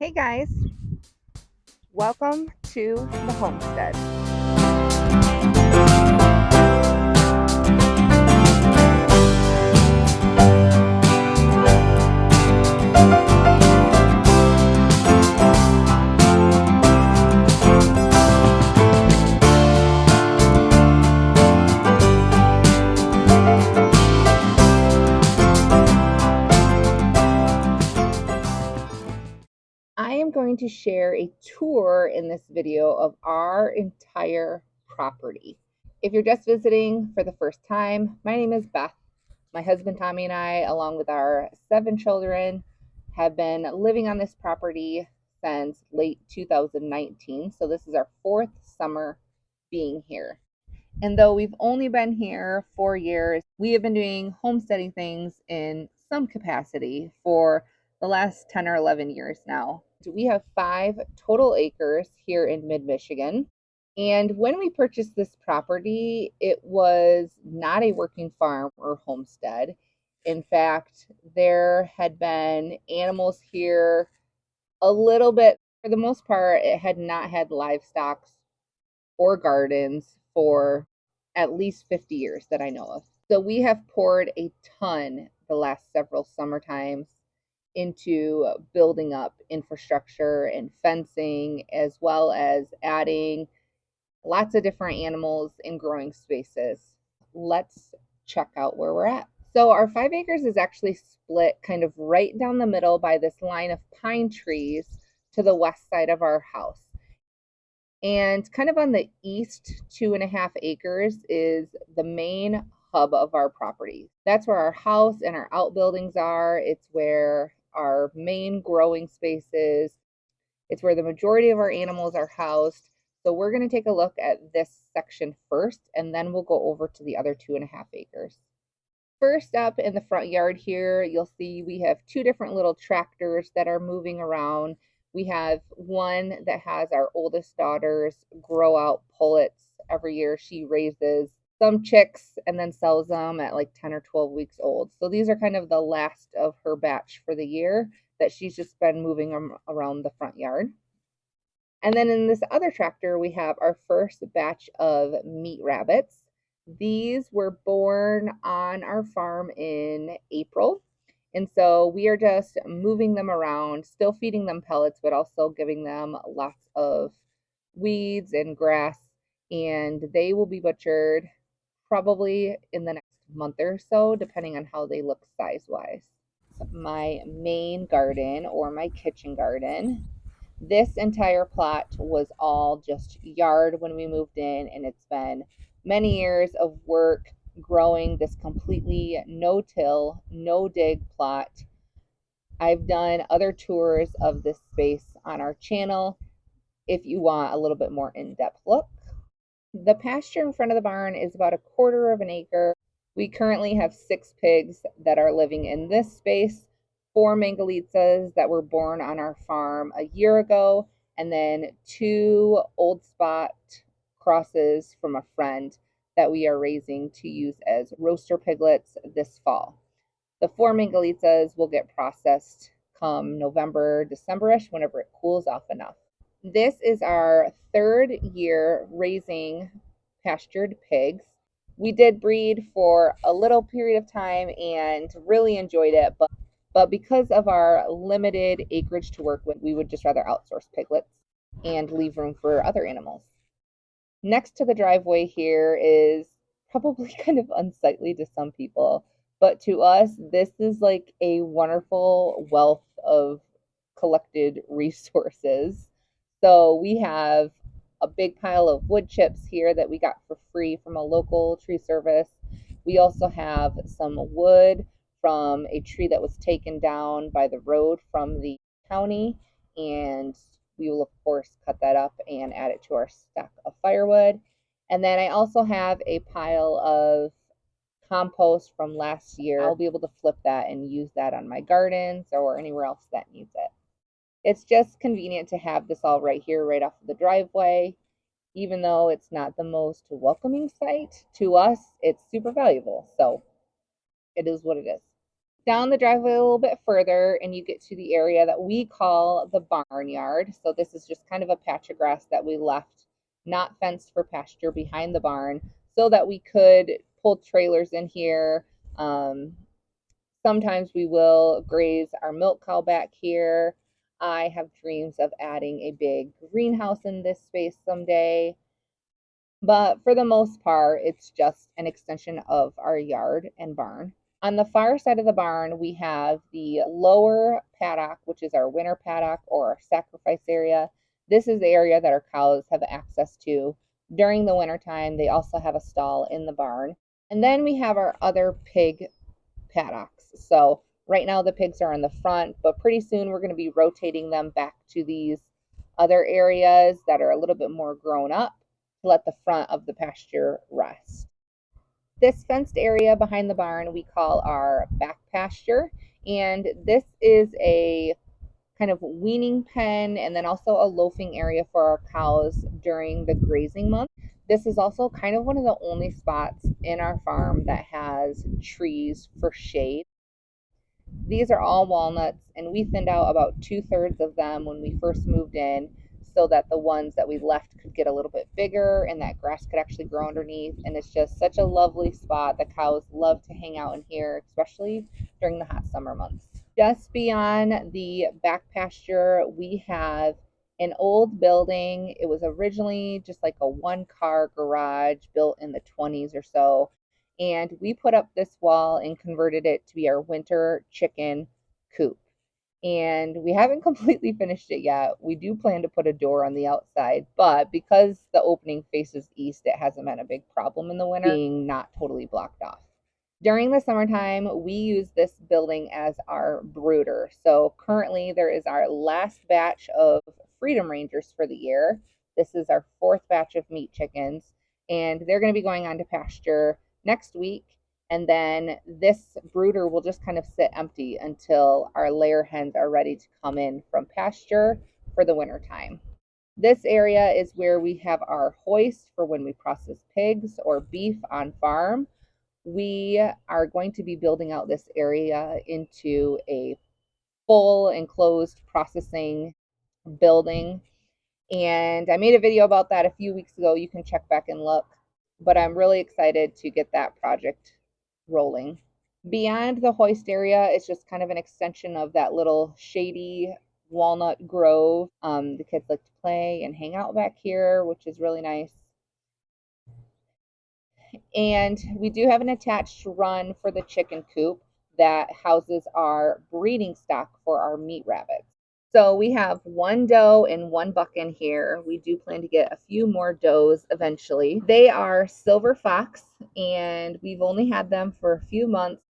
Hey guys, welcome to the Homestead. I am going to share a tour in this video of our entire property. If you're just visiting for the first time, my name is Beth. My husband Tommy and I, along with our 7 children, have been living on this property since late 2019. So this is our 4th summer being here. And though we've only been here 4 years, we have been doing homesteading things in some capacity for the last 10 or 11 years now. We have 5 total acres here in mid Michigan. And when we purchased this property, it was not a working farm or homestead. In fact, there had been animals here a little bit. For the most part, it had not had livestock or gardens for at least 50 years that I know of. So we have poured a ton the last several summer times into building up infrastructure and fencing, as well as adding lots of different animals in growing spaces. Let's check out where we're at. So our 5 acres is actually split kind of right down the middle by this line of pine trees to the west side of our house. And kind of on the east 2.5 acres is the main hub of our property. That's where our house and our outbuildings are. It's where our main growing space is. It's where the majority of our animals are housed. So we're going to take a look at this section first, and then we'll go over to the other 2.5 acres. First up in the front yard here, you'll see we have 2 different little tractors that are moving around. We have one that has our oldest daughter's grow out pullets. Every year she raises some chicks and then sells them at like 10 or 12 weeks old. So these are kind of the last of her batch for the year that she's just been moving around the front yard. And then in this other tractor, we have our first batch of meat rabbits. These were born on our farm in April. And so we are just moving them around, still feeding them pellets, but also giving them lots of weeds and grass. And they will be butchered probably in the next month or so, depending on how they look size-wise. My main garden, or my kitchen garden, this entire plot was all just yard when we moved in, and it's been many years of work growing this completely no-till, no-dig plot. I've done other tours of this space on our channel if you want a little bit more in-depth look. The pasture in front of the barn is about 1/4 of an acre. We currently have 6 pigs that are living in this space, 4 Mangalitsa's that were born on our farm a year ago, and then 2 old spot crosses from a friend that we are raising to use as roaster piglets this fall. The 4 Mangalitsa's will get processed come November, December-ish, whenever it cools off enough. This is our 3rd year raising pastured pigs. We did breed for a little period of time and really enjoyed it, but because of our limited acreage to work with, we would just rather outsource piglets and leave room for other animals. Next to the driveway here is probably kind of unsightly to some people, but to us, this is like a wonderful wealth of collected resources. So we have a big pile of wood chips here that we got for free from a local tree service. We also have some wood from a tree that was taken down by the road from the county, and we will of course cut that up and add it to our stack of firewood. And then I also have a pile of compost from last year. I'll be able to flip that and use that on my gardens or anywhere else that needs it. It's just convenient to have this all right here, right off of the driveway. Even though it's not the most welcoming site to us, it's super valuable. So it is what it is. Down the driveway a little bit further, and you get to the area that we call the barnyard. So this is just kind of a patch of grass that we left not fenced for pasture behind the barn so that we could pull trailers in here. Sometimes we will graze our milk cow back here. I have dreams of adding a big greenhouse in this space someday. But for the most part, it's just an extension of our yard and barn. On the far side of the barn, we have the lower paddock, which is our winter paddock or our sacrifice area. This is the area that our cows have access to during the wintertime. They also have a stall in the barn. And then we have our other pig paddocks. So right now the pigs are in the front, but pretty soon we're going to be rotating them back to these other areas that are a little bit more grown up to let the front of the pasture rest. This fenced area behind the barn we call our back pasture, and this is a kind of weaning pen and then also a loafing area for our cows during the grazing month. This is also kind of one of the only spots in our farm that has trees for shade. These are all walnuts, and we thinned out about 2/3 of them when we first moved in so that the ones that we left could get a little bit bigger and that grass could actually grow underneath. And it's just such a lovely spot. The cows love to hang out in here, especially during the hot summer months. Just beyond the back pasture, we have an old building. It was originally just like a one-car garage built in the 20s or so. And we put up this wall and converted it to be our winter chicken coop. And we haven't completely finished it yet. We do plan to put a door on the outside, but because the opening faces east, it hasn't been a big problem in the winter, being not totally blocked off. During the summertime, we use this building as our brooder. So currently there is our last batch of Freedom Rangers for the year. This is our 4th batch of meat chickens, and they're going to be going on to pasture next week. And then this brooder will just kind of sit empty until our layer hens are ready to come in from pasture for the winter time. This area is where we have our hoist for when we process pigs or beef on farm. We are going to be building out this area into a full enclosed processing building. And I made a video about that a few weeks ago. You can check back and look. But I'm really excited to get that project rolling. Beyond the hoist area, it's just kind of an extension of that little shady walnut grove. The kids like to play and hang out back here, which is really nice. And we do have an attached run for the chicken coop that houses our breeding stock for our meat rabbits. So we have one doe and one buck in here. We do plan to get a few more does eventually. They are silver fox, and we've only had them for a few months.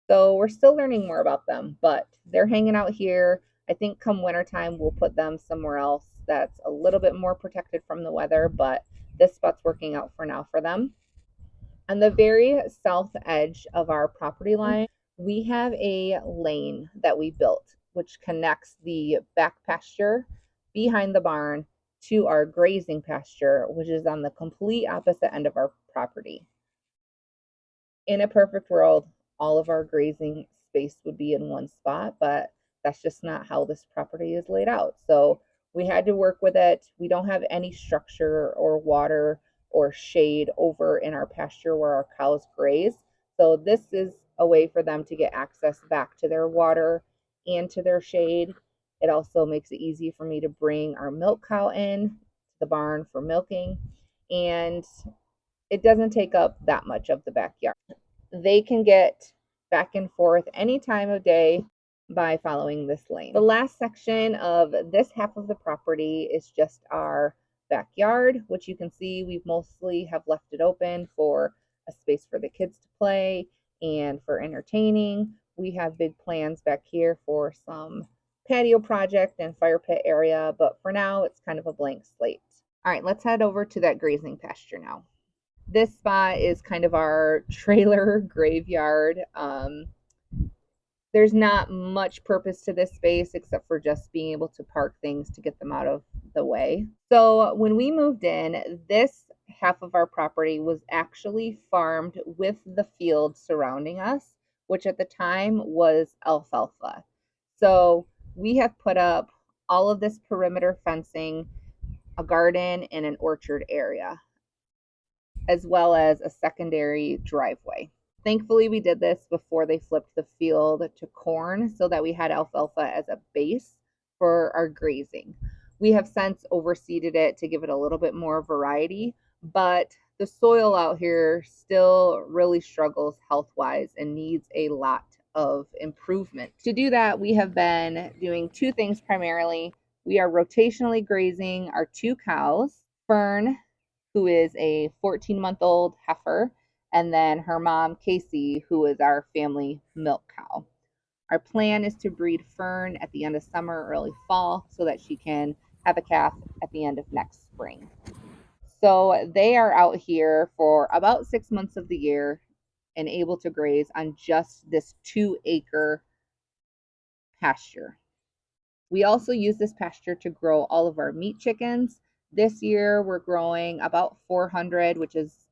So we're still learning more about them, but they're hanging out here. I think come wintertime, we'll put them somewhere else that's a little bit more protected from the weather, but this spot's working out for now for them. On the very south edge of our property line, we have a lane that we built, which connects the back pasture behind the barn to our grazing pasture, which is on the complete opposite end of our property. In a perfect world, all of our grazing space would be in one spot, but that's just not how this property is laid out. So we had to work with it. We don't have any structure or water or shade over in our pasture where our cows graze. So this is a way for them to get access back to their water and to their shade. It also makes it easy for me to bring our milk cow in to the barn for milking, and it doesn't take up that much of the backyard. They can get back and forth any time of day by following this lane. The last section of this half of the property is just our backyard, which you can see we've mostly have left it open for a space for the kids to play and for entertaining. We have big plans back here for some patio project and fire pit area, but for now it's kind of a blank slate. All right, let's head over to that grazing pasture now. This spot is kind of our trailer graveyard. There's not much purpose to this space except for just being able to park things to get them out of the way. So when we moved in, this half of our property was actually farmed with the field surrounding us, which at the time was alfalfa. So we have put up all of this perimeter fencing, a garden, and an orchard area, as well as a secondary driveway. Thankfully, we did this before they flipped the field to corn so that we had alfalfa as a base for our grazing. We have since overseeded it to give it a little bit more variety, but the soil out here still really struggles health-wise and needs a lot of improvement. To do that, we have been doing two things primarily. We are rotationally grazing our two cows, Fern, who is a 14-month-old heifer, and then her mom, Casey, who is our family milk cow. Our plan is to breed Fern at the end of summer, early fall, so that she can have a calf at the end of next spring. So they are out here for about 6 months of the year and able to graze on just this 2-acre pasture. We also use this pasture to grow all of our meat chickens. This year we're growing about 400, which is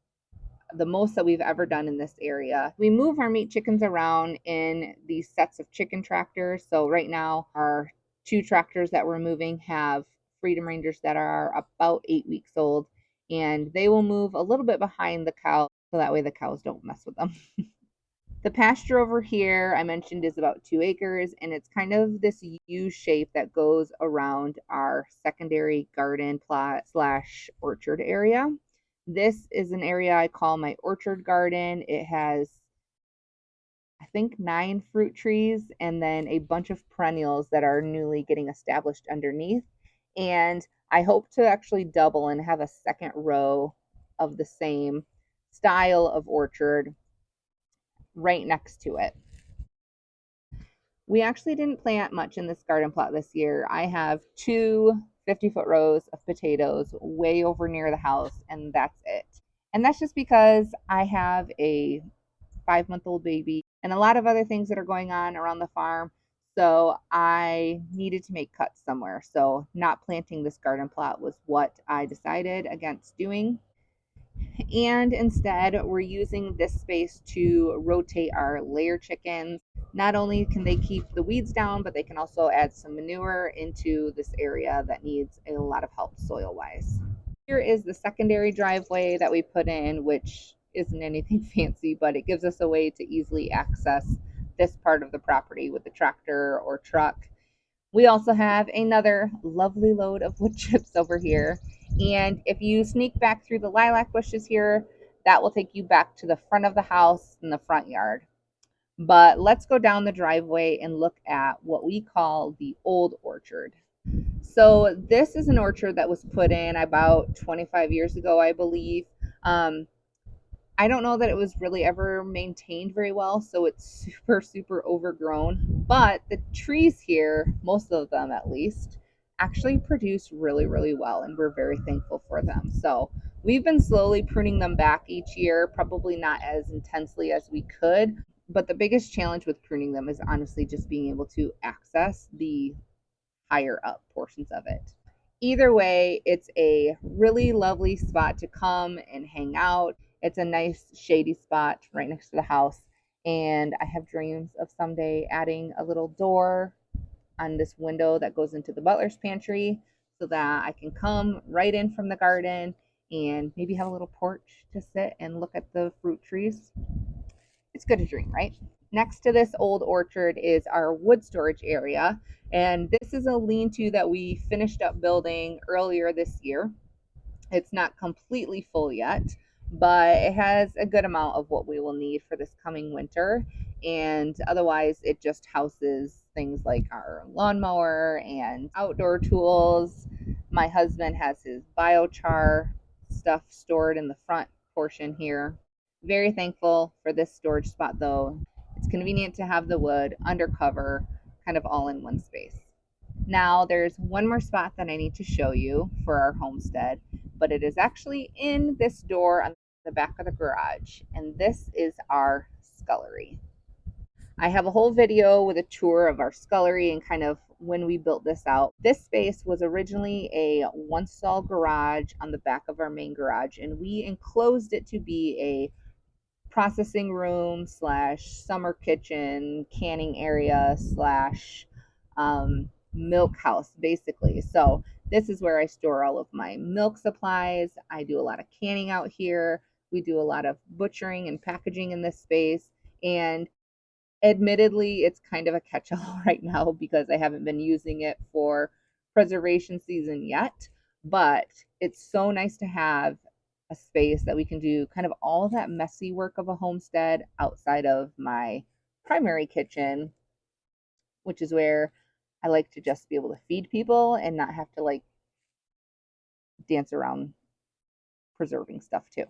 the most that we've ever done in this area. We move our meat chickens around in these sets of chicken tractors. So right now our 2 tractors that we're moving have Freedom Rangers that are about 8 weeks old, and they will move a little bit behind the cow so that way the cows don't mess with them. The pasture over here I mentioned is about 2 acres, and it's kind of this U shape that goes around our secondary garden plot slash orchard area. This is an area I call my orchard garden. It has, I think, 9 fruit trees and then a bunch of perennials that are newly getting established underneath. And I hope to actually double and have a second row of the same style of orchard right next to it. We actually didn't plant much in this garden plot this year. I have 2 50-foot rows of potatoes way over near the house, and that's it. And that's just because I have a 5-month-old baby and a lot of other things that are going on around the farm. So I needed to make cuts somewhere. So not planting this garden plot was what I decided against doing. And instead, we're using this space to rotate our layer chickens. Not only can they keep the weeds down, but they can also add some manure into this area that needs a lot of help soil-wise. Here is the secondary driveway that we put in, which isn't anything fancy, but it gives us a way to easily access this part of the property with the tractor or truck. We also have another lovely load of wood chips over here. And if you sneak back through the lilac bushes here, that will take you back to the front of the house and the front yard. But let's go down the driveway and look at what we call the old orchard. So this is an orchard that was put in about 25 years ago, I believe. I don't know that it was really ever maintained very well, so it's super overgrown. But the trees here, most of them at least, actually produce really well, and we're very thankful for them. So we've been slowly pruning them back each year, probably not as intensely as we could. But the biggest challenge with pruning them is honestly just being able to access the higher up portions of it. Either way, it's a really lovely spot to come and hang out. It's a nice shady spot right next to the house. And I have dreams of someday adding a little door on this window that goes into the butler's pantry so that I can come right in from the garden and maybe have a little porch to sit and look at the fruit trees. It's good to dream, right? Next to this old orchard is our wood storage area. And this is a lean-to that we finished up building earlier this year. It's not completely full yet, but it has a good amount of what we will need for this coming winter. And otherwise, it just houses things like our lawnmower and outdoor tools. My husband has his biochar stuff stored in the front portion here. Very thankful for this storage spot though. It's convenient to have the wood under cover, kind of all in one space. Now there's one more spot that I need to show you for our homestead, but it is actually in this door on the back of the garage, and this is our scullery. I have a whole video with a tour of our scullery and kind of when we built this out. This space was originally a one-stall garage on the back of our main garage, and we enclosed it to be a processing room slash summer kitchen, canning area slash milk house, basically. So this is where I store all of my milk supplies. I do a lot of canning out here. We do a lot of butchering and packaging in this space. And admittedly, it's kind of a catch-all right now because I haven't been using it for preservation season yet. But it's so nice to have a space that we can do kind of all that messy work of a homestead outside of my primary kitchen, which is where I like to just be able to feed people and not have to like dance around preserving stuff too.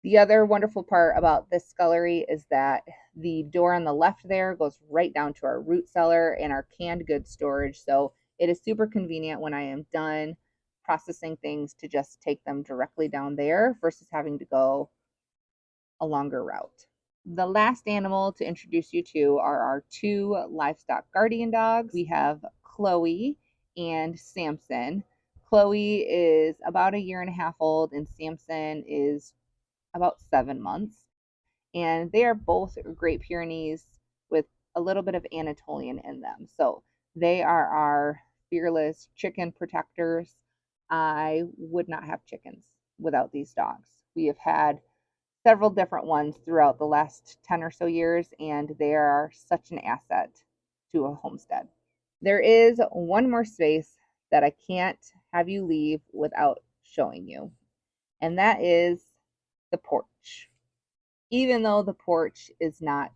The other wonderful part about this scullery is that the door on the left there goes right down to our root cellar and our canned goods storage. So it is super convenient when I am done processing things to just take them directly down there versus having to go a longer route. The last animal to introduce you to are our two livestock guardian dogs. We have Chloe and Samson. Chloe is about a year and a half old, and Samson is about 7 months. And they are both Great Pyrenees with a little bit of Anatolian in them. So they are our fearless chicken protectors. I would not have chickens without these dogs. We have had several different ones throughout the last 10 or so years, and they are such an asset to a homestead. There is one more space that I can't have you leave without showing you, and that is the porch. Even though the porch is not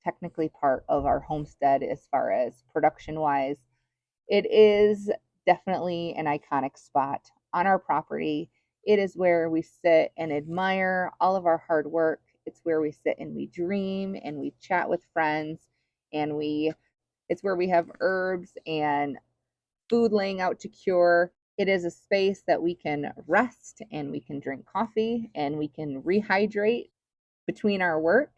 technically part of our homestead as far as production wise, it is definitely an iconic spot on our property. It is where we sit and admire all of our hard work. It's where we sit and we dream and we chat with friends, and it's where we have herbs and food laying out to cure. It is a space that we can rest and we can drink coffee and we can rehydrate between our work.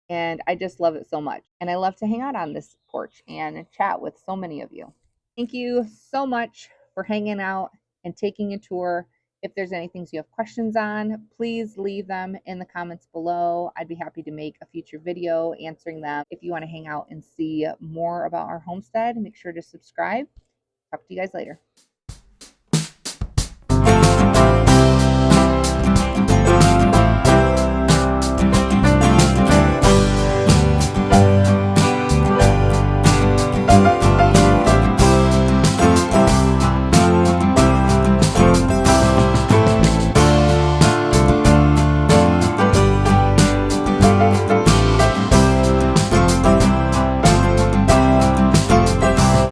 And I just love it so much. And I love to hang out on this porch and chat with so many of you. Thank you so much for hanging out and taking a tour. If there's any things you have questions on, please leave them in the comments below. I'd be happy to make a future video answering them. If you want to hang out and see more about our homestead, make sure to subscribe. Talk to you guys later.